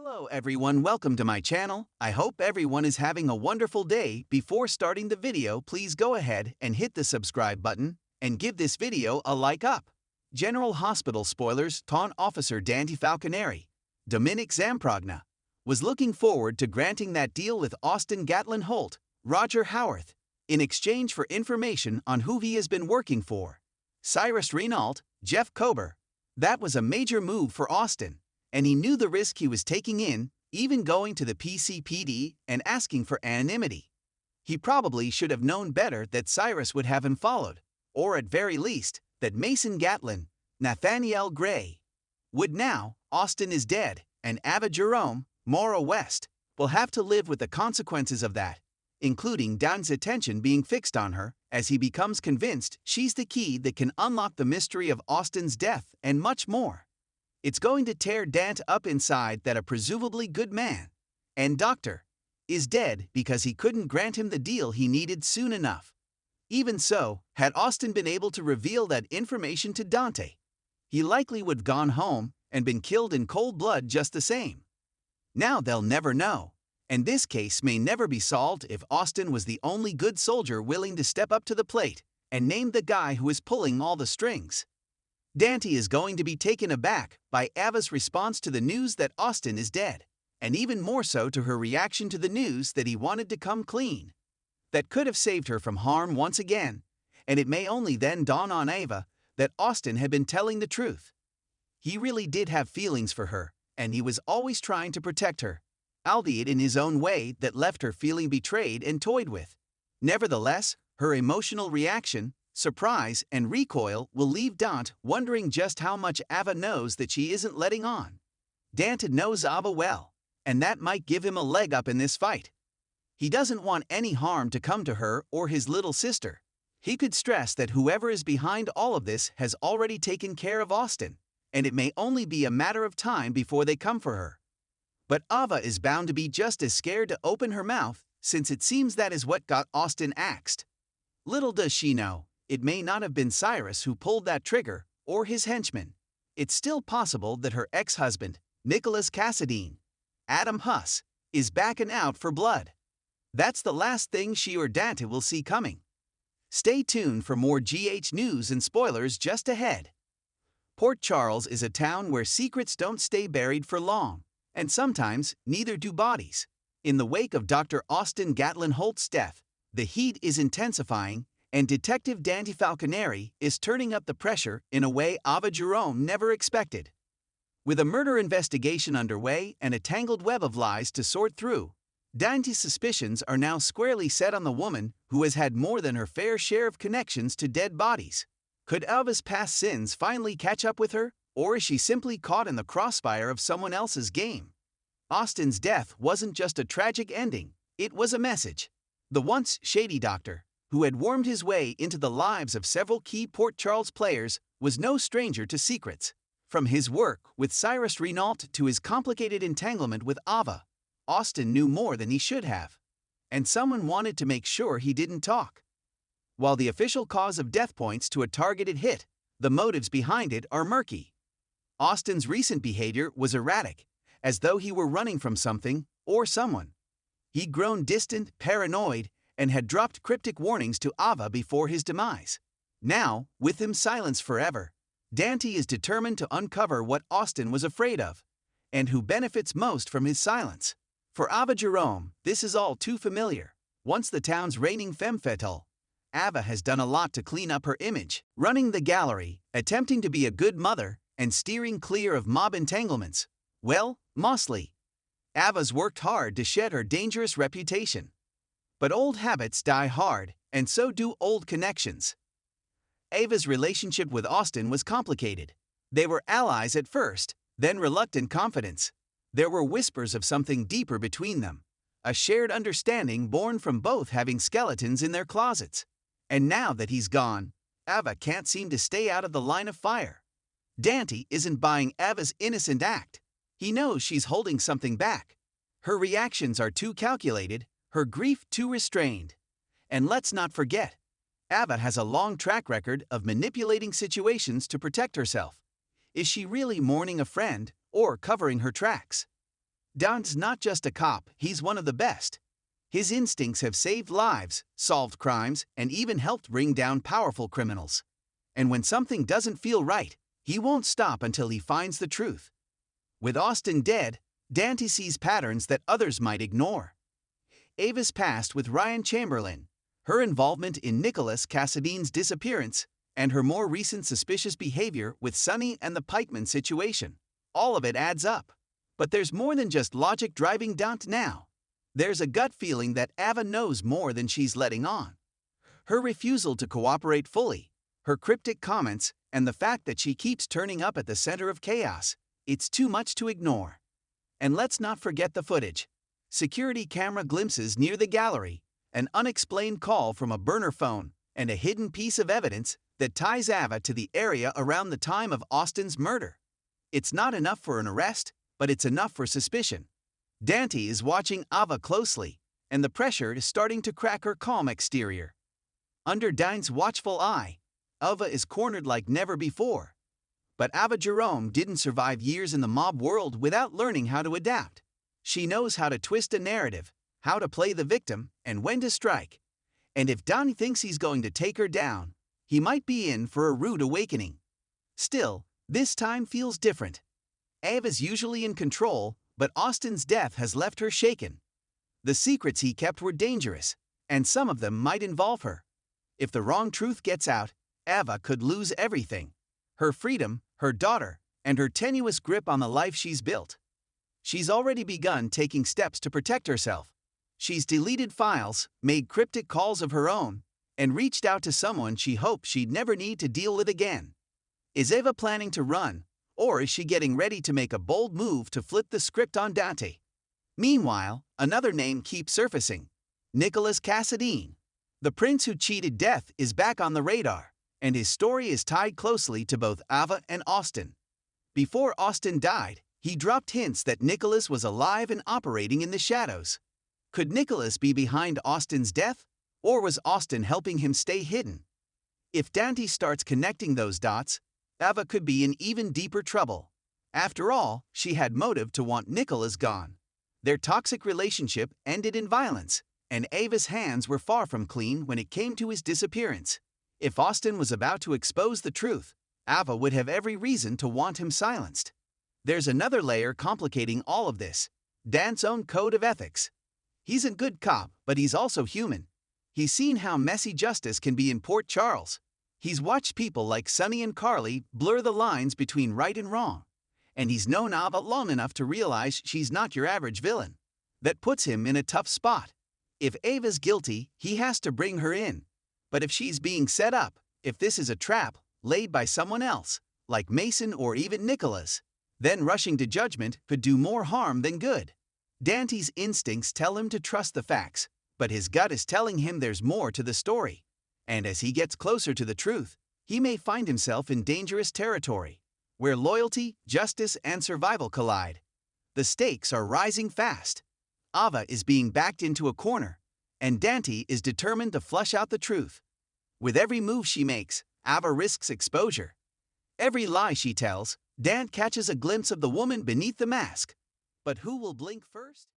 Hello everyone, welcome to my channel. I hope everyone is having a wonderful day. Before starting the video, please go ahead and hit the subscribe button and give this video a like up. General Hospital spoilers taunt Officer Dante Falconeri. Dominic Zamprogna was looking forward to granting that deal with Austin Holt, Roger Howarth, in exchange for information on who he has been working for. Cyrus Renault, Jeff Kober. That was a major move for Austin, and he knew the risk he was taking in, even going to the PCPD and asking for anonymity. He probably should have known better that Cyrus would have him followed, or at very least, that Mason Gatlin, Nathaniel Gray, would. Now Austin is dead, and Ava Jerome, Maura West, will have to live with the consequences of that, including Dante's attention being fixed on her, as he becomes convinced she's the key that can unlock the mystery of Austin's death and much more. It's going to tear Dante up inside that a presumably good man and doctor is dead because he couldn't grant him the deal he needed soon enough. Even so, had Austin been able to reveal that information to Dante, he likely would have gone home and been killed in cold blood just the same. Now they'll never know, and this case may never be solved if Austin was the only good soldier willing to step up to the plate and name the guy who is pulling all the strings. Dante is going to be taken aback by Ava's response to the news that Austin is dead, and even more so to her reaction to the news that he wanted to come clean. That could have saved her from harm once again, and it may only then dawn on Ava that Austin had been telling the truth. He really did have feelings for her, and he was always trying to protect her, albeit in his own way that left her feeling betrayed and toyed with. Nevertheless, her emotional reaction, surprise, and recoil will leave Dante wondering just how much Ava knows that she isn't letting on. Dante knows Ava well, and that might give him a leg up in this fight. He doesn't want any harm to come to her or his little sister. He could stress that whoever is behind all of this has already taken care of Austin, and it may only be a matter of time before they come for her. But Ava is bound to be just as scared to open her mouth, since it seems that is what got Austin axed. Little does she know, it may not have been Cyrus who pulled that trigger, or his henchman. It's still possible that her ex-husband, Nicholas Cassadine, Adam Huss, is backing out for blood. That's the last thing she or Dante will see coming. Stay tuned for more GH news and spoilers just ahead. Port Charles is a town where secrets don't stay buried for long, and sometimes neither do bodies. In the wake of Dr. Austin Holt's death, the heat is intensifying, and Detective Dante Falconeri is turning up the pressure in a way Ava Jerome never expected. With a murder investigation underway and a tangled web of lies to sort through, Dante's suspicions are now squarely set on the woman who has had more than her fair share of connections to dead bodies. Could Ava's past sins finally catch up with her, or is she simply caught in the crossfire of someone else's game? Austin's death wasn't just a tragic ending, it was a message. The once shady doctor, who had wormed his way into the lives of several key Port Charles players, was no stranger to secrets. From his work with Cyrus Renault to his complicated entanglement with Ava, Austin knew more than he should have. And someone wanted to make sure he didn't talk. While the official cause of death points to a targeted hit, the motives behind it are murky. Austin's recent behavior was erratic, as though he were running from something or someone. He'd grown distant, paranoid, and had dropped cryptic warnings to Ava before his demise. Now, with him silenced forever, Dante is determined to uncover what Austin was afraid of, and who benefits most from his silence. For Ava Jerome, this is all too familiar. Once the town's reigning femme fatale, Ava has done a lot to clean up her image, running the gallery, attempting to be a good mother, and steering clear of mob entanglements. Well, mostly. Ava's worked hard to shed her dangerous reputation. But old habits die hard, and so do old connections. Ava's relationship with Austin was complicated. They were allies at first, then reluctant confidants. There were whispers of something deeper between them, a shared understanding born from both having skeletons in their closets. And now that he's gone, Ava can't seem to stay out of the line of fire. Dante isn't buying Ava's innocent act. He knows she's holding something back. Her reactions are too calculated, her grief too restrained. And let's not forget, Ava has a long track record of manipulating situations to protect herself. Is she really mourning a friend or covering her tracks? Dante's not just a cop, he's one of the best. His instincts have saved lives, solved crimes, and even helped bring down powerful criminals. And when something doesn't feel right, he won't stop until he finds the truth. With Austin dead, Dante sees patterns that others might ignore. Ava's past with Ryan Chamberlain, her involvement in Nicholas Cassadine's disappearance, and her more recent suspicious behavior with Sonny and the pikeman situation. All of it adds up. But there's more than just logic driving Dante now. There's a gut feeling that Ava knows more than she's letting on. Her refusal to cooperate fully, her cryptic comments, and the fact that she keeps turning up at the center of chaos, it's too much to ignore. And let's not forget the footage. Security camera glimpses near the gallery, an unexplained call from a burner phone, and a hidden piece of evidence that ties Ava to the area around the time of Austin's murder. It's not enough for an arrest, but it's enough for suspicion. Dante is watching Ava closely, and the pressure is starting to crack her calm exterior. Under Dante's watchful eye, Ava is cornered like never before. But Ava Jerome didn't survive years in the mob world without learning how to adapt. She knows how to twist a narrative, how to play the victim, and when to strike. And if Dante thinks he's going to take her down, he might be in for a rude awakening. Still, this time feels different. Ava's usually in control, but Austin's death has left her shaken. The secrets he kept were dangerous, and some of them might involve her. If the wrong truth gets out, Ava could lose everything: her freedom, her daughter, and her tenuous grip on the life she's built. She's already begun taking steps to protect herself. She's deleted files, made cryptic calls of her own, and reached out to someone she hoped she'd never need to deal with again. Is Ava planning to run, or is she getting ready to make a bold move to flip the script on Dante? Meanwhile, another name keeps surfacing: Nicholas Cassadine. The prince who cheated death is back on the radar, and his story is tied closely to both Ava and Austin. Before Austin died, he dropped hints that Nicholas was alive and operating in the shadows. Could Nicholas be behind Austin's death, or was Austin helping him stay hidden? If Dante starts connecting those dots, Ava could be in even deeper trouble. After all, she had motive to want Nicholas gone. Their toxic relationship ended in violence, and Ava's hands were far from clean when it came to his disappearance. If Austin was about to expose the truth, Ava would have every reason to want him silenced. There's another layer complicating all of this: Dante's own code of ethics. He's a good cop, but he's also human. He's seen how messy justice can be in Port Charles. He's watched people like Sonny and Carly blur the lines between right and wrong. And he's known Ava long enough to realize she's not your average villain. That puts him in a tough spot. If Ava's guilty, he has to bring her in. But if she's being set up, if this is a trap laid by someone else, like Mason or even Nicholas, then rushing to judgment could do more harm than good. Dante's instincts tell him to trust the facts, but his gut is telling him there's more to the story. And as he gets closer to the truth, he may find himself in dangerous territory, where loyalty, justice, and survival collide. The stakes are rising fast. Ava is being backed into a corner, and Dante is determined to flush out the truth. With every move she makes, Ava risks exposure. Every lie she tells, Dante catches a glimpse of the woman beneath the mask. But who will blink first?